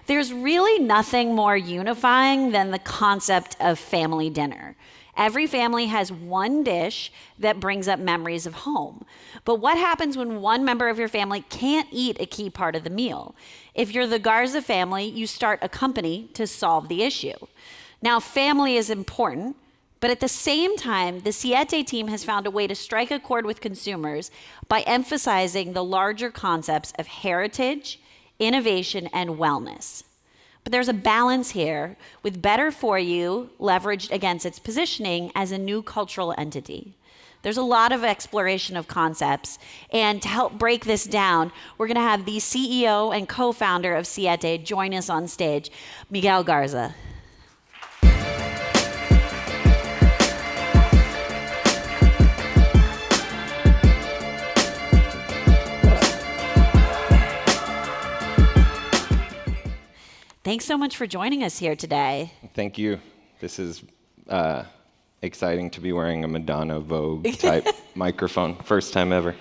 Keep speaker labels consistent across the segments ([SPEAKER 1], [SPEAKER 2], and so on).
[SPEAKER 1] There's really nothing more unifying than the concept of family dinner. Every family has one dish that brings up memories of home. But what happens when one member of your family can't eat a key part of the meal? If you're the Garza family, you start a company to solve the issue. Now, family is important, but at the same time, the Siete team has found a way to strike a chord with consumers by emphasizing the larger concepts of heritage, innovation, and wellness. But there's a balance here with better for you leveraged against its positioning as a new cultural entity. There's a lot of exploration of concepts, and to help break this down, we're going to have the CEO and co-founder of Siete join us on stage, Miguel Garza. Thanks so much for joining us here today.
[SPEAKER 2] Thank you. This is exciting to be wearing a Madonna Vogue type microphone. First time ever.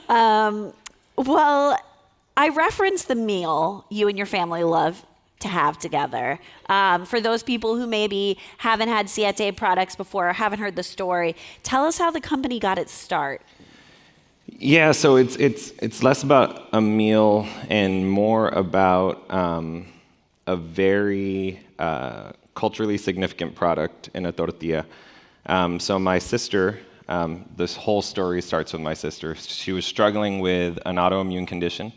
[SPEAKER 1] Well, I referenced the meal you and your family love to have together. For those people who maybe haven't had Siete products before or haven't heard the story, tell us how the company got its start.
[SPEAKER 2] Yeah, so it's less about a meal and more about a very culturally significant product in a tortilla. So my sister, this whole story starts with my sister. She was struggling with an autoimmune condition,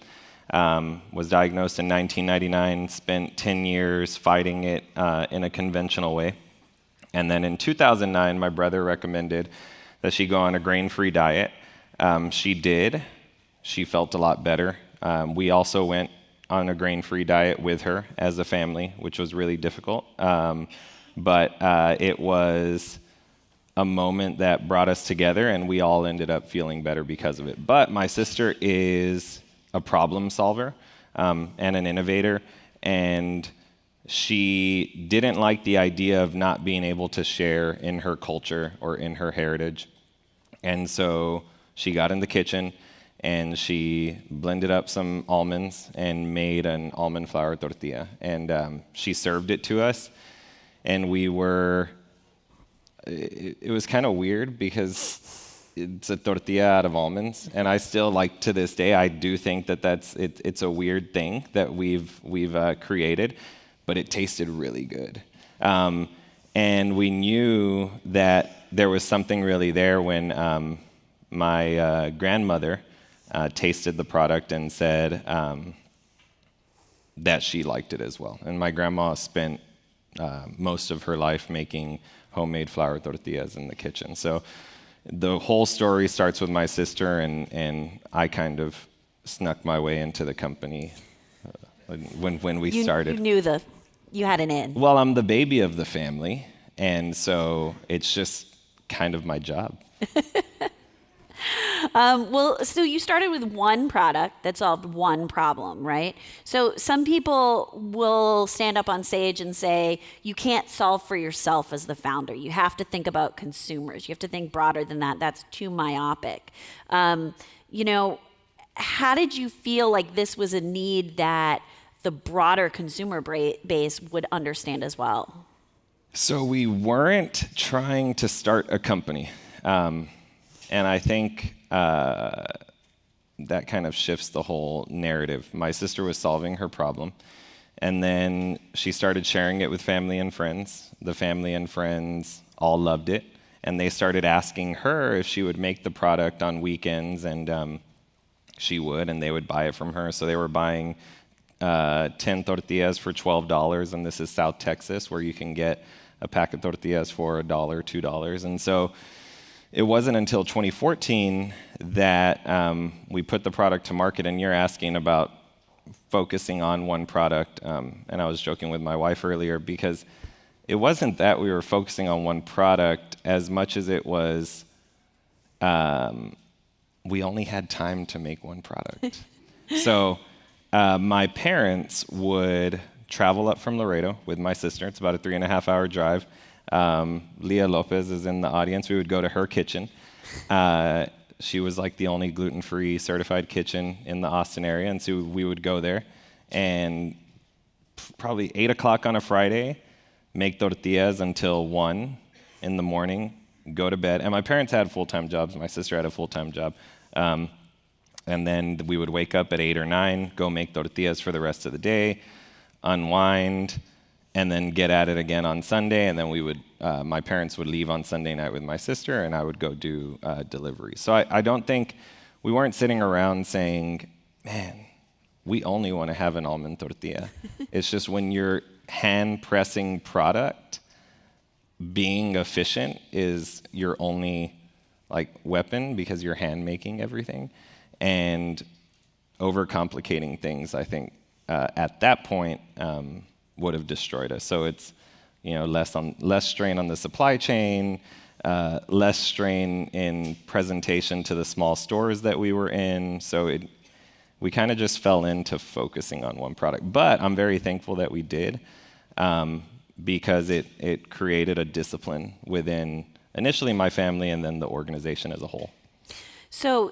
[SPEAKER 2] was diagnosed in 1999, spent 10 years fighting it in a conventional way. And then in 2009, my brother recommended that she go on a grain-free diet. She did. She felt a lot better. We also went on a grain-free diet with her as a family, which was really difficult. But it was a moment that brought us together, and we all ended up feeling better because of it. But my sister is a problem solver and an innovator, and she didn't like the idea of not being able to share in her culture or in her heritage. And so she got in the kitchen and she blended up some almonds and made an almond flour tortilla. And she served it to us. And it was kind of weird because it's a tortilla out of almonds. And I still, like, to this day, I do think that it's a weird thing that we've created, but it tasted really good. And we knew that there was something really there when my grandmother tasted the product and said that she liked it as well. And my grandma spent most of her life making homemade flour tortillas in the kitchen. So the whole story starts with my sister, and I kind of snuck my way into the company when we started.
[SPEAKER 1] You had an in.
[SPEAKER 2] Well, I'm the baby of the family, and so it's just kind of my job.
[SPEAKER 1] So you started with one product that solved one problem, right? So some people will stand up on stage and say, you can't solve for yourself as the founder. You have to think about consumers. You have to think broader than that. That's too myopic. How did you feel like this was a need that the broader consumer base would understand as well?
[SPEAKER 2] So we weren't trying to start a company. And I think that kind of shifts the whole narrative. My sister was solving her problem, and then she started sharing it with family and friends. The family and friends all loved it, and they started asking her if she would make the product on weekends, and she would, and they would buy it from her. So they were buying 10 tortillas for $12, and this is South Texas, where you can get a pack of tortillas for $1, $2. And so it wasn't until 2014 that we put the product to market, and you're asking about focusing on one product. And I was joking with my wife earlier, because it wasn't that we were focusing on one product as much as it was we only had time to make one product. So my parents would travel up from Laredo with my sister. It's about a 3.5-hour drive. Leah Lopez is in the audience. We would go to her kitchen. She was like the only gluten-free certified kitchen in the Austin area, and so we would go there. and probably 8 o'clock on a Friday, make tortillas until 1 in the morning, go to bed. And my parents had full-time jobs. My sister had a full-time job. And then we would wake up at 8 or 9, go make tortillas for the rest of the day, unwind, and then get at it again on Sunday. And then my parents would leave on Sunday night with my sister, and I would go do delivery. So I don't think, we weren't sitting around saying, man, we only want to have an almond tortilla. It's just when you're hand-pressing product, being efficient is your only weapon, because you're hand-making everything. And overcomplicating things, I think, at that point would have destroyed us. So it's less strain on the supply chain, less strain in presentation to the small stores that we were in. So we kind of just fell into focusing on one product. But I'm very thankful that we did, because it created a discipline within initially my family and then the organization as a whole.
[SPEAKER 1] So,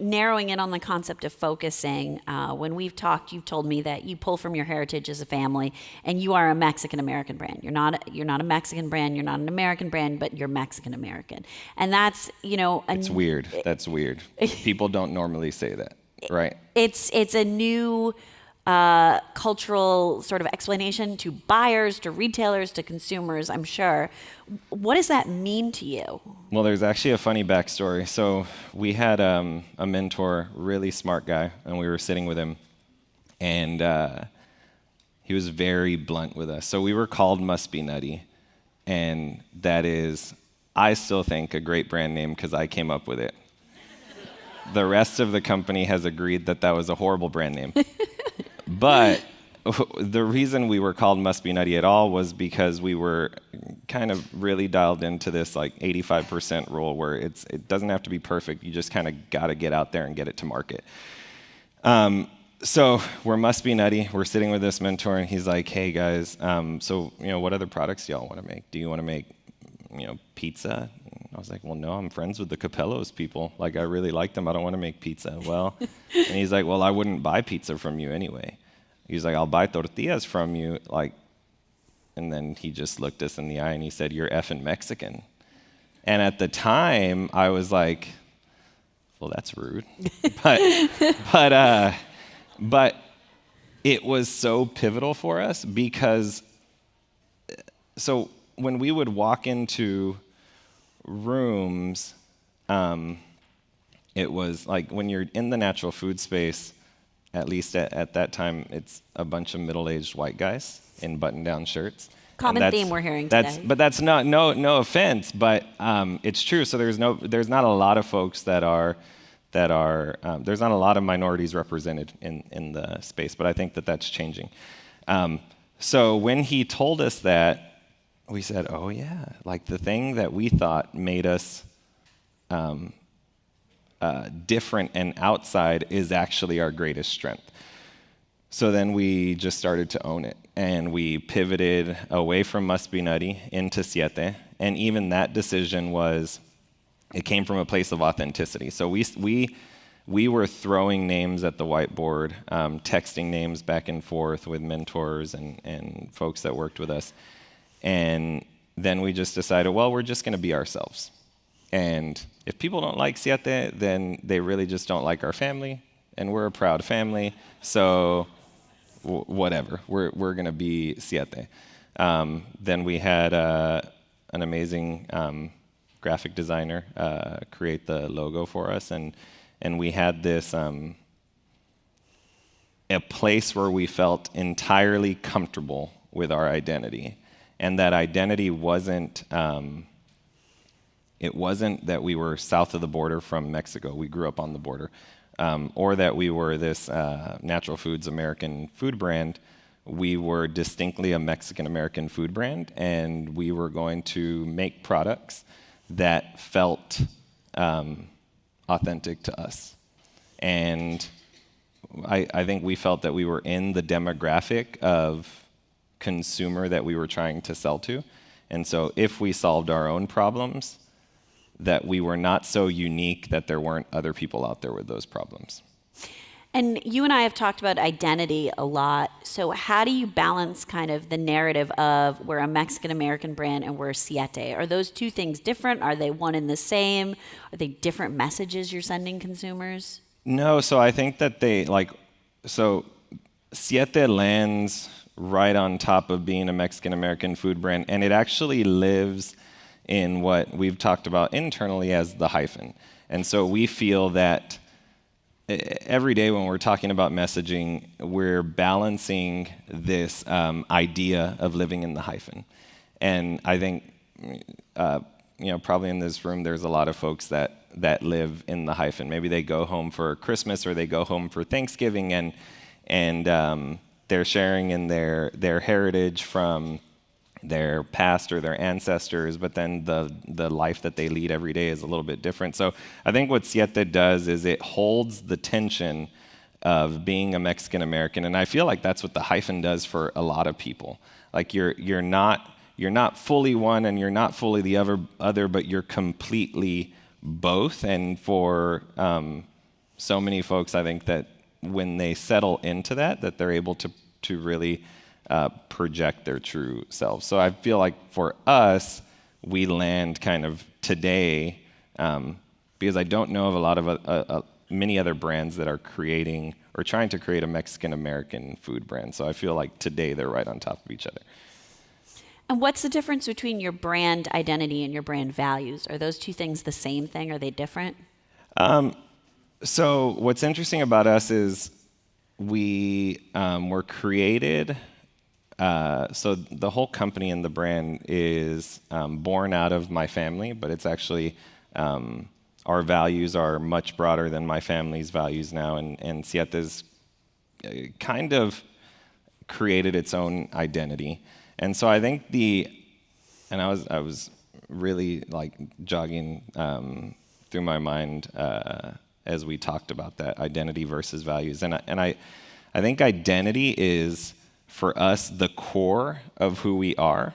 [SPEAKER 1] narrowing in on the concept of focusing, when we've talked, you've told me that you pull from your heritage as a family, and you are a Mexican-American brand. You're not a Mexican brand, you're not an American brand, but you're Mexican-American. And that's,
[SPEAKER 2] It's weird. That's weird. People don't normally say that, right?
[SPEAKER 1] It's a new cultural sort of explanation to buyers, to retailers, to consumers, I'm sure. What does that mean to you?
[SPEAKER 2] Well, there's actually a funny backstory. So we had a mentor, really smart guy, and we were sitting with him, and he was very blunt with us. So we were called Must Be Nutty, and that is, I still think, a great brand name because I came up with it. The rest of the company has agreed that was a horrible brand name. But the reason we were called Must Be Nutty at all was because we were kind of really dialed into this 85% rule where it doesn't have to be perfect. You just kind of got to get out there and get it to market. So we're Must Be Nutty. We're sitting with this mentor, and he's like, hey, guys, so what other products do y'all want to make? Do you want to make pizza? And I was like, well, no, I'm friends with the Capello's people. I really like them. I don't want to make pizza. Well, and he's like, well, I wouldn't buy pizza from you anyway. He's like, I'll buy tortillas from you. And then he just looked us in the eye and he said, you're effing Mexican. And at the time, I was like, well, that's rude. But it was so pivotal for us because, so when we would walk into rooms, it was when you're in the natural food space, at least at that time, it's a bunch of middle-aged white guys in button-down shirts.
[SPEAKER 1] Common theme we're hearing today.
[SPEAKER 2] But that's not no offense, but it's true. So there's not a lot of folks that are there's not a lot of minorities represented in the space, but I think that's changing. So when he told us that, we said, oh yeah, the thing that we thought made us different and outside is actually our greatest strength. So then we just started to own it, and we pivoted away from Must Be Nutty into Siete, and even that decision it came from a place of authenticity. So we were throwing names at the whiteboard, texting names back and forth with mentors and folks that worked with us, and then we just decided, well, we're just going to be ourselves. And if people don't like Siete, then they really just don't like our family, and we're a proud family, so whatever, we're going to be Siete. Then we had an amazing graphic designer create the logo for us, and we had this a place where we felt entirely comfortable with our identity, and that identity wasn't it wasn't that we were south of the border from Mexico. We grew up on the border. Or that we were this natural foods American food brand. We were distinctly a Mexican-American food brand, and we were going to make products that felt authentic to us. And I think we felt that we were in the demographic of consumer that we were trying to sell to. And so if we solved our own problems, that we were not so unique that there weren't other people out there with those problems.
[SPEAKER 1] And you and I have talked about identity a lot. So how do you balance kind of the narrative of we're a Mexican-American brand and we're Siete? Are those two things different? Are they one and the same? Are they different messages you're sending consumers?
[SPEAKER 2] No, so I think that so Siete lands right on top of being a Mexican-American food brand, and it actually lives in what we've talked about internally as the hyphen. And so we feel that every day when we're talking about messaging, we're balancing this idea of living in the hyphen. And I think, probably in this room, there's a lot of folks that live in the hyphen. Maybe they go home for Christmas or they go home for Thanksgiving, and they're sharing in their heritage from their past or their ancestors, but then the life that they lead every day is a little bit different. So I think what Siete does is it holds the tension of being a Mexican American, and I feel like that's what the hyphen does for a lot of people. Like you're not fully one and you're not fully the other, but you're completely both. And for so many folks, I think that when they settle into that they're able to really project their true selves. So I feel like for us, we land kind of today, because I don't know of a lot of many other brands that are creating or trying to create a Mexican-American food brand. So I feel like today they're right on top of each other.
[SPEAKER 1] And what's the difference between your brand identity and your brand values? Are those two things the same thing? Are they different?
[SPEAKER 2] So what's interesting about us is we were created. So the whole company and the brand is born out of my family, but it's actually our values are much broader than my family's values now, and Siete's kind of created its own identity. And so I think I was really like jogging through my mind as we talked about that identity versus values, and I think identity is, for us, the core of who we are,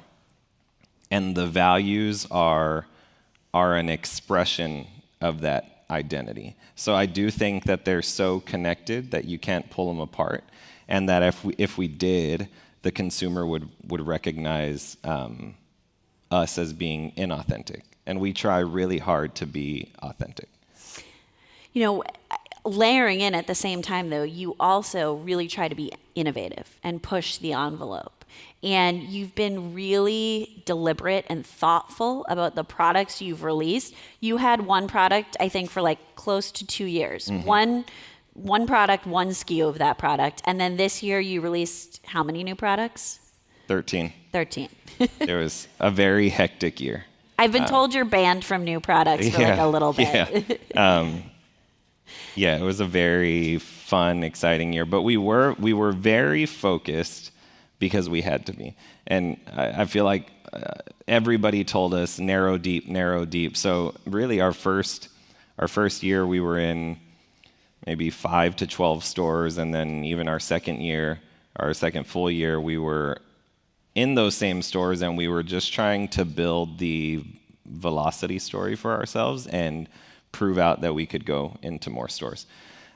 [SPEAKER 2] and the values are an expression of that identity. So I do think that they're so connected that you can't pull them apart, and that if we did, the consumer would recognize us as being inauthentic, and we try really hard to be authentic.
[SPEAKER 1] Layering in at the same time, though, you also really try to be innovative and push the envelope. And you've been really deliberate and thoughtful about the products you've released. You had one product, I think, for like close to 2 years. Mm-hmm. One product, one SKU of that product. And then this year you released how many new products?
[SPEAKER 2] 13. It was a very hectic year.
[SPEAKER 1] I've been told you're banned from new products for like a little bit.
[SPEAKER 2] Yeah, it was a very fun, exciting year, but we were very focused because we had to be. And I feel like everybody told us narrow, deep. So really our first year we were in maybe 5 to 12 stores, and then even our second full year, we were in those same stores, and we were just trying to build the velocity story for ourselves and prove out that we could go into more stores.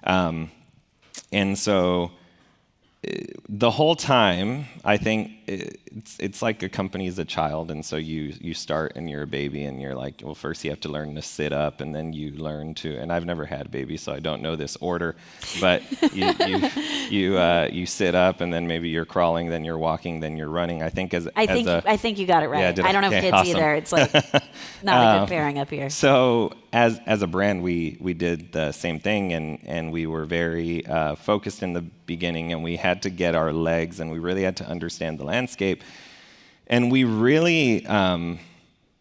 [SPEAKER 2] And so the whole time, I think it's like a company is a child, and so you start and you're a baby, and you're like, well, first you have to learn to sit up, and then you learn to. And I've never had a baby, so I don't know this order, but you sit up, and then maybe you're crawling, then you're walking, then you're running. I think
[SPEAKER 1] you got it right.
[SPEAKER 2] Yeah,
[SPEAKER 1] I don't have kids
[SPEAKER 2] awesome.
[SPEAKER 1] Either. It's like not a good pairing up here.
[SPEAKER 2] So as a brand, we did the same thing, and we were very focused in the beginning, and we had to get our legs, and we really had to understand the landscape. And we really, and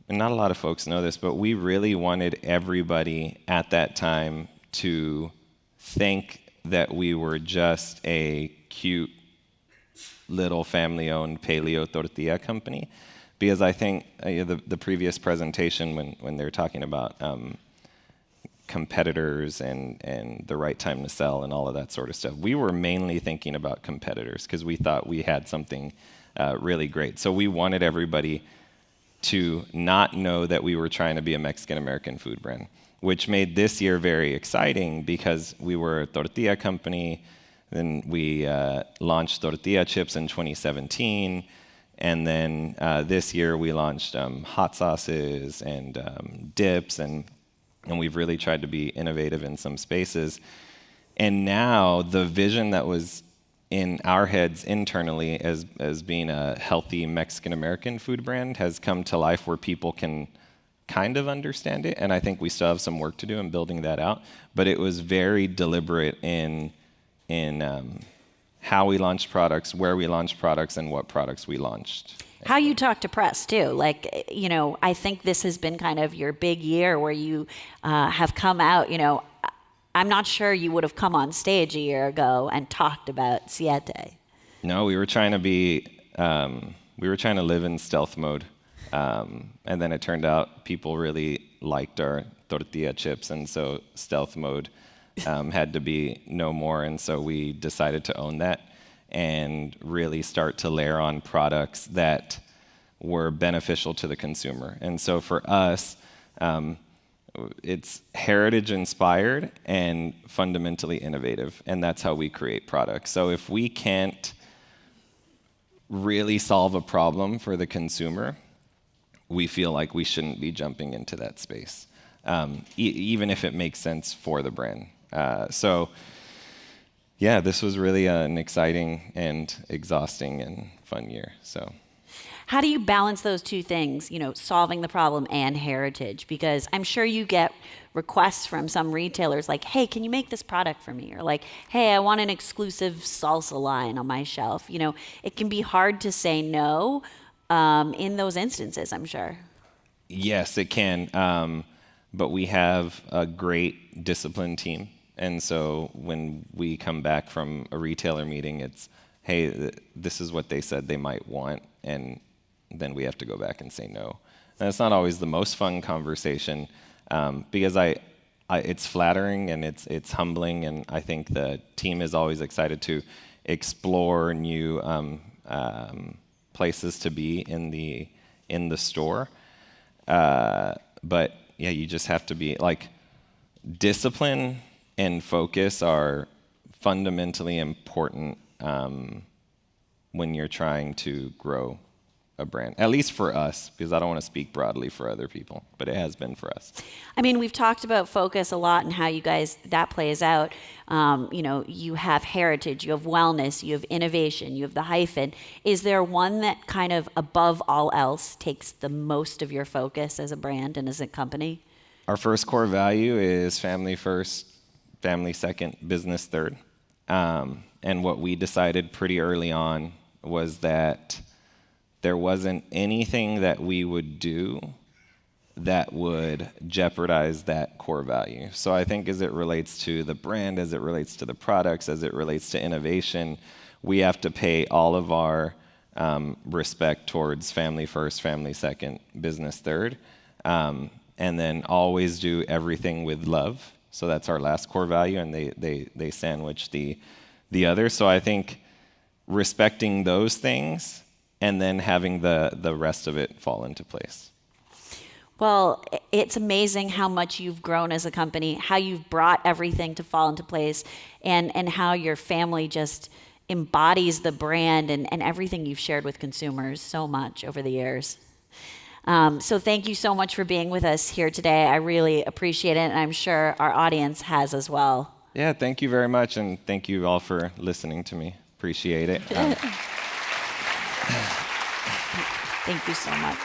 [SPEAKER 2] not a lot of folks know this, but we really wanted everybody at that time to think that we were just a cute little family-owned paleo tortilla company. Because I think the previous presentation, when they were talking about competitors and the right time to sell and all of that sort of stuff, we were mainly thinking about competitors because we thought we had something really great. So we wanted everybody to not know that we were trying to be a Mexican-American food brand. which made this year very exciting because we were a tortilla company. Then we launched tortilla chips in 2017. And then this year we launched hot sauces and dips, and we've really tried to be innovative in some spaces. And now the vision that was in our heads internally as being a healthy Mexican-American food brand has come to life where people can kind of understand it. And I think we still have some work to do in building that out. But it was very deliberate in how we launched products, where we launched products, and what products we launched.
[SPEAKER 1] How you talk to press too. Like, you know, I think this has been kind of your big year where you have come out, you know, I'm not sure you would have come on stage a year ago and talked about Siete.
[SPEAKER 2] No, we were trying to live in stealth mode. And then it turned out people really liked our tortilla chips, and so stealth mode had to be no more. And so we decided to own that and really start to layer on products that were beneficial to the consumer. And so for us, it's heritage inspired and fundamentally innovative, and that's how we create products. So if we can't really solve a problem for the consumer, we feel like we shouldn't be jumping into that space, even if it makes sense for the brand. So yeah, this was really an exciting and exhausting and fun year. So
[SPEAKER 1] how do you balance those two things, you know, solving the problem and heritage? Because I'm sure you get requests from some retailers like, hey, can you make this product for me? Or like, hey, I want an exclusive salsa line on my shelf. You know, it can be hard to say no in those instances, I'm sure.
[SPEAKER 2] Yes, it can. But we have a great disciplined team. And so when we come back from a retailer meeting, it's, hey, this is what they said they might want. And then we have to go back and say no. And it's not always the most fun conversation because it's flattering and it's humbling. And I think the team is always excited to explore new places to be in the store. But yeah, you just have to be like, discipline and focus are fundamentally important when you're trying to grow a brand, at least for us, because I don't want to speak broadly for other people, but it has been for us.
[SPEAKER 1] I mean, we've talked about focus a lot and how you guys, that plays out. You know, you have heritage, you have wellness, you have innovation, you have the hyphen. Is there one that kind of above all else takes the most of your focus as a brand and as a company?
[SPEAKER 2] Our first core value is family first, family second, business third. And what we decided pretty early on was that there wasn't anything that we would do that would jeopardize that core value. So I think as it relates to the brand, as it relates to the products, as it relates to innovation, we have to pay all of our respect towards family first, family second, business third, and then always do everything with love. So that's our last core value, and they sandwich the other. So I think respecting those things and then having the rest of it fall into place.
[SPEAKER 1] Well, it's amazing how much you've grown as a company, how you've brought everything to fall into place, and how your family just embodies the brand and everything you've shared with consumers so much over the years. So thank you so much for being with us here today. I really appreciate it, and I'm sure our audience has as well.
[SPEAKER 2] Yeah, thank you very much, and thank you all for listening to me. Appreciate it.
[SPEAKER 1] Thank you so much.